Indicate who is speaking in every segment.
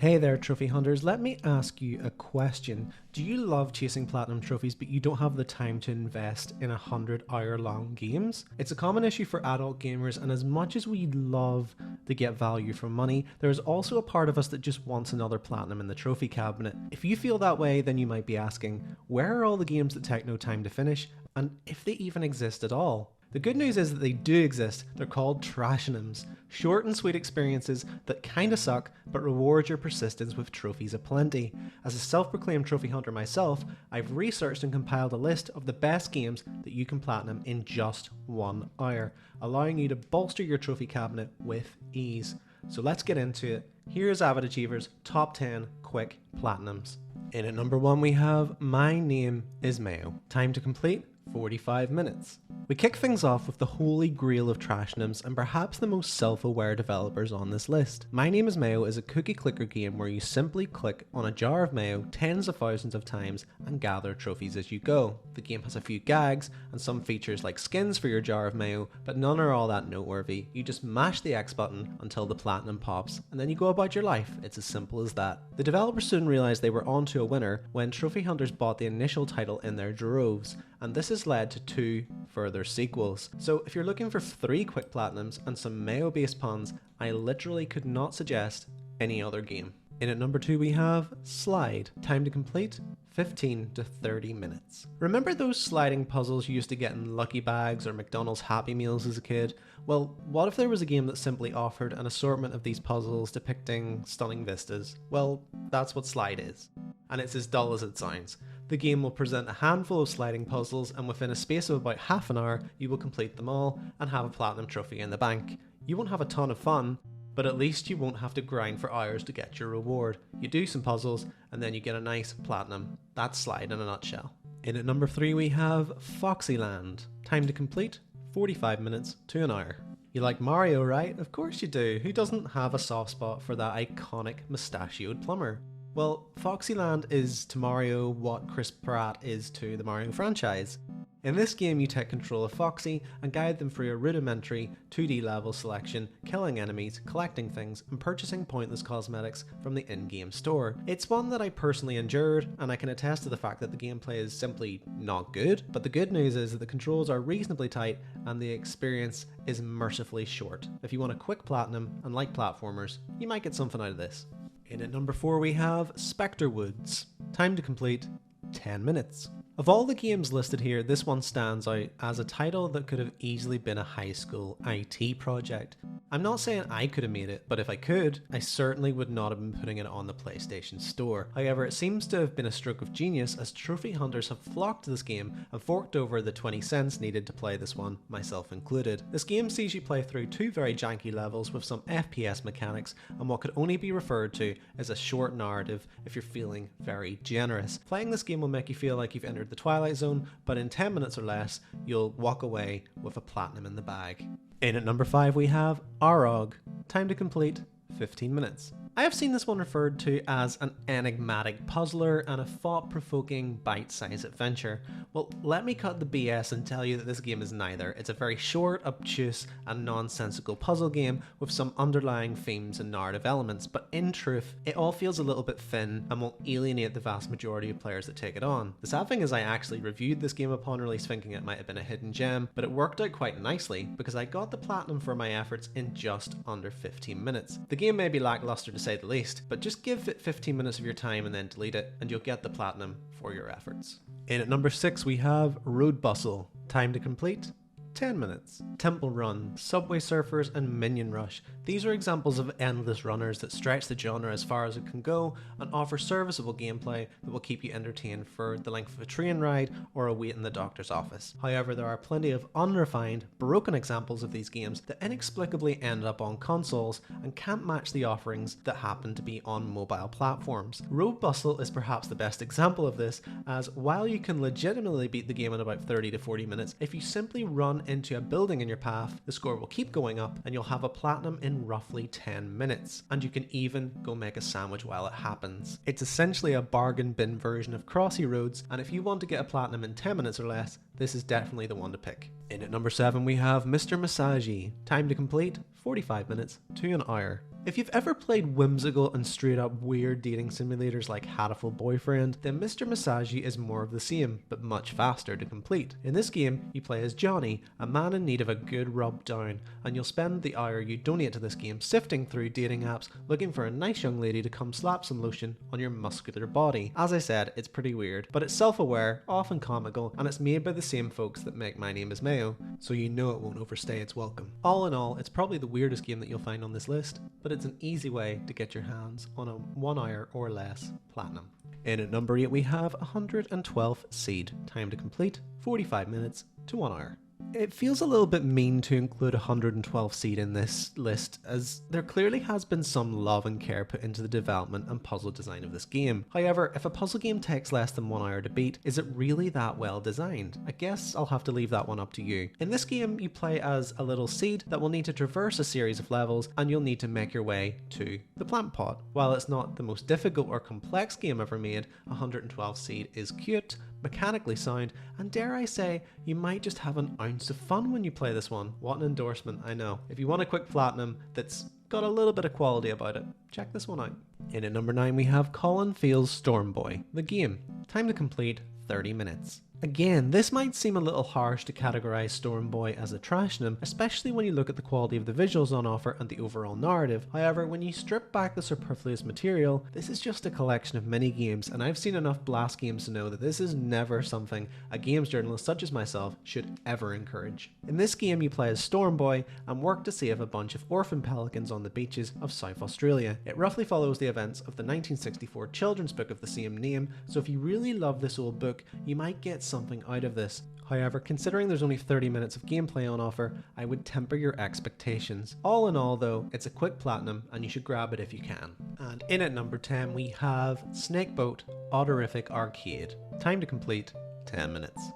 Speaker 1: Hey there trophy hunters, let me ask you a question. Do you love chasing platinum trophies but you don't have the time to invest in 100-hour long games? It's a common issue for adult gamers, and as much as we love to get value for money, there is also a part of us that just wants another platinum in the trophy cabinet. If you feel that way, then you might be asking, where are all the games that take no time to finish, and if they even exist at all? The good news is that they do exist. They're called Trashinums, short and sweet experiences that kinda suck but reward your persistence with trophies aplenty. As a self-proclaimed trophy hunter myself, I've researched and compiled a list of the best games that you can platinum in just 1 hour, allowing you to bolster your trophy cabinet with ease. So let's get into it. Here's Avid Achiever's top 10 quick platinums. In at number 1 we have My Name is Mayo. Time to complete, 45 minutes. We kick things off with the holy grail of Trashinums and perhaps the most self-aware developers on this list. My Name is Mayo is a cookie clicker game where you simply click on a jar of mayo tens of thousands of times and gather trophies as you go. The game has a few gags and some features like skins for your jar of mayo, but none are all that noteworthy. You just mash the X button until the platinum pops and then you go about your life. It's as simple as that. The developers soon realized they were onto a winner when trophy hunters bought the initial title in their droves, and this has led to 2 further sequels. So if you're looking for 3 quick platinums and some mayo based puns, I literally could not suggest any other game. In at number 2 we have Slyde. Time to complete, 15 to 30 minutes. Remember those sliding puzzles you used to get in Lucky Bags or McDonald's Happy Meals as a kid? Well, what if there was a game that simply offered an assortment of these puzzles depicting stunning vistas? Well, that's what Slyde is. And it's as dull as it sounds. The game will present a handful of sliding puzzles, and within a space of about half an hour, you will complete them all and have a platinum trophy in the bank. You won't have a ton of fun, but at least you won't have to grind for hours to get your reward. You do some puzzles, and then you get a nice platinum. That's Slyde in a nutshell. In at number 3 we have Foxyland. Time to complete, 45 minutes to an hour. You like Mayo, right? Of course you do. Who doesn't have a soft spot for that iconic mustachioed plumber? Well, Foxyland is to Mario what Chris Pratt is to the Mario franchise. In this game you take control of Foxy and guide them through a rudimentary 2D level selection, killing enemies, collecting things, and purchasing pointless cosmetics from the in-game store. It's one that I personally endured, and I can attest to the fact that the gameplay is simply not good, but the good news is that the controls are reasonably tight and the experience is mercifully short. If you want a quick platinum and like platformers, you might get something out of this. In at number 4 we have Spectrewoods. Time to complete, 10 minutes. Of all the games listed here, this one stands out as a title that could have easily been a high school IT project. I'm not saying I could have made it, but if I could, I certainly would not have been putting it on the PlayStation Store. However, it seems to have been a stroke of genius as trophy hunters have flocked to this game and forked over the 20 cents needed to play this one, myself included. This game sees you play through 2 very janky levels with some FPS mechanics and what could only be referred to as a short narrative if you're feeling very generous. Playing this game will make you feel like you've entered the Twilight Zone, but in 10 minutes or less, you'll walk away with a platinum in the bag. In at number 5 we have Arrog. Time to complete, 15 minutes. I have seen this one referred to as an enigmatic puzzler and a thought-provoking bite-sized adventure. Well, let me cut the BS and tell you that this game is neither. It's a very short, obtuse, and nonsensical puzzle game with some underlying themes and narrative elements, but in truth, it all feels a little bit thin and won't alienate the vast majority of players that take it on. The sad thing is I actually reviewed this game upon release thinking it might have been a hidden gem, but it worked out quite nicely because I got the platinum for my efforts in just under 15 minutes. The game may be lackluster to say the least, but just give it 15 minutes of your time and then delete it and you'll get the platinum for your efforts. In at number 6 we have Bustle. Time to complete, 10 minutes. Temple Run, Subway Surfers, and Minion Rush. These are examples of endless runners that stretch the genre as far as it can go and offer serviceable gameplay that will keep you entertained for the length of a train ride or a wait in the doctor's office. However, there are plenty of unrefined, broken examples of these games that inexplicably end up on consoles and can't match the offerings that happen to be on mobile platforms. Bustle is perhaps the best example of this, as while you can legitimately beat the game in about 30 to 40 minutes, if you simply run into a building in your path, the score will keep going up and you'll have a platinum in roughly 10 minutes. And you can even go make a sandwich while it happens. It's essentially a bargain bin version of Crossy Roads, and if you want to get a platinum in 10 minutes or less, this is definitely the one to pick. In at number 7 we have Mr. Massagy. Time to complete, 45 minutes to an hour. If you've ever played whimsical and straight up weird dating simulators like Hatful Boyfriend, then Mr. Massagy is more of the same, but much faster to complete. In this game, you play as Johnny, a man in need of a good rub down, and you'll spend the hour you donate to this game sifting through dating apps looking for a nice young lady to come slap some lotion on your muscular body. As I said, it's pretty weird, but it's self-aware, often comical, and it's made by the same folks that make My Name is Mayo, so you know it won't overstay its welcome. All in all, it's probably the weirdest game that you'll find on this list, but it's an easy way to get your hands on a 1 hour or less platinum. In at number 8 we have 112 Seed. Time to complete, 45 minutes to 1 hour. It feels a little bit mean to include 112 Seed in this list, as there clearly has been some love and care put into the development and puzzle design of this game. However, if a puzzle game takes less than 1 hour to beat, is it really that well designed? I guess I'll have to leave that one up to you. In this game, you play as a little seed that will need to traverse a series of levels, and you'll need to make your way to the plant pot. While it's not the most difficult or complex game ever made, 112 Seed is cute, mechanically sound, and dare I say, you might just have an ounce of fun when you play this one. What an endorsement, I know. If you want a quick platinum that's got a little bit of quality about it, check this one out. In at number 9 we have Colin Feels Storm Boy, the game. Time to complete, 30 minutes. Again, this might seem a little harsh to categorize Storm Boy as a Trashinum, especially when you look at the quality of the visuals on offer and the overall narrative. However, when you strip back the superfluous material, this is just a collection of mini games, and I've seen enough Blast games to know that this is never something a games journalist such as myself should ever encourage. In this game, you play as Storm Boy and work to save a bunch of orphan pelicans on the beaches of South Australia. It roughly follows the events of the 1964 children's book of the same name, so if you really love this old book, you might get something out of this. However, considering there's only 30 minutes of gameplay on offer, I would temper your expectations. All in all though, it's a quick platinum and you should grab it if you can. And in at number 10 we have Snakeboat Odorific Arcade. Time to complete, 10 minutes.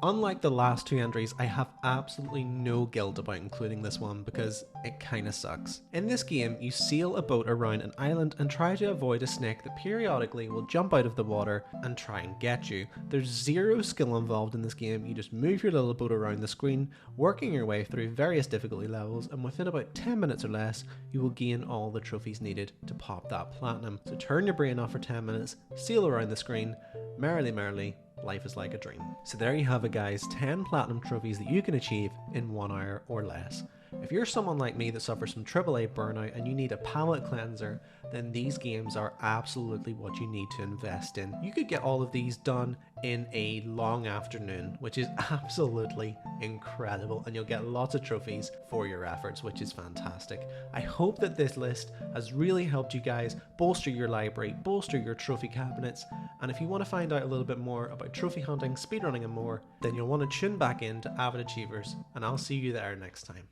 Speaker 1: Unlike the last two entries, I have absolutely no guilt about including this one because it kinda sucks. In this game, you sail a boat around an island and try to avoid a snake that periodically will jump out of the water and try and get you. There's zero skill involved in this game, you just move your little boat around the screen, working your way through various difficulty levels, and within about 10 minutes or less, you will gain all the trophies needed to pop that platinum. So turn your brain off for 10 minutes, sail around the screen, merrily, life is like a dream. So there you have it guys, 10 platinum trophies that you can achieve in 1 hour or less. If you're someone like me that suffers from AAA burnout and you need a palate cleanser, then these games are absolutely what you need to invest in. You could get all of these done in a long afternoon, which is absolutely incredible, and you'll get lots of trophies for your efforts, which is fantastic. I hope that this list has really helped you guys bolster your library, bolster your trophy cabinets, and if you want to find out a little bit more about trophy hunting, speedrunning and more, then you'll want to tune back in to Avid Achievers, and I'll see you there next time.